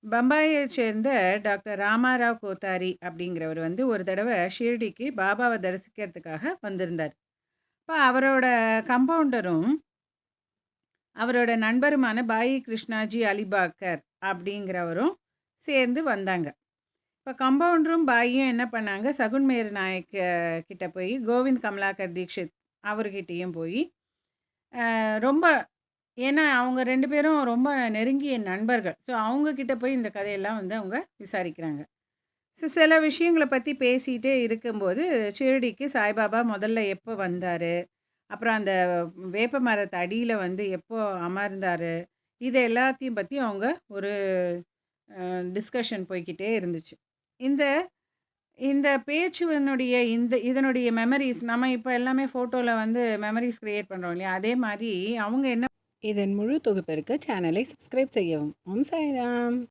பம்பாயைச் சேர்ந்த டாக்டர் ராமாராவ் கோத்தாரி அப்படிங்கிறவர் வந்து ஒரு தடவை ஷிர்டிக்கு பாபாவை தரிசிக்கிறதுக்காக வந்திருந்தார். இப்போ அவரோட கம்பவுண்டரும் அவரோட நண்பருமான பாயி கிருஷ்ணாஜி அலிபாக்கர் அப்படிங்கிறவரும் சேர்ந்து வந்தாங்க. இப்போ கம்பவுண்டரும் பாயியும் என்ன பண்ணாங்க, சகுன் மேர் நாயக் கிட்ட போய் கோவிந்த் கமலாகர் தீக்ஷித் அவர்கிட்டயும் போய் ரொம்ப ஏன்னா அவங்க 2 பேரும் ரொம்ப நெருங்கிய நண்பர்கள். ஸோ அவங்க கிட்ட போய் இந்த கதையெல்லாம் வந்து அவங்க விசாரிக்கிறாங்க. சில விஷயங்கள பத்தி பேசிட்டே இருக்கும்போது, ஷிரடிக்கு சாய்பாபா முதல்ல எப்போ வந்தாரு? அப்புறம் அந்த வேப்ப மரத்து அடியில வந்து எப்போ அமர்ந்தாரு? இது எல்லாத்தையும் பத்தி அவங்க ஒரு டிஸ்கஷன் போய்க்கிட்டே இருந்துச்சு. இந்த இந்த பேச்சுவனுடைய இதனுடைய மெமரீஸ் நம்ம இப்ப எல்லாமே ஃபோட்டோல வந்து மெமரீஸ் கிரியேட் பண்றோம் இல்லையா? அதே மாரி அவங்க என்ன இதன் முழு தொகுப்பிற்கு சேனலை சப்ஸ்கிரைப் செய்யவும். ஓம் சாய்ராம்.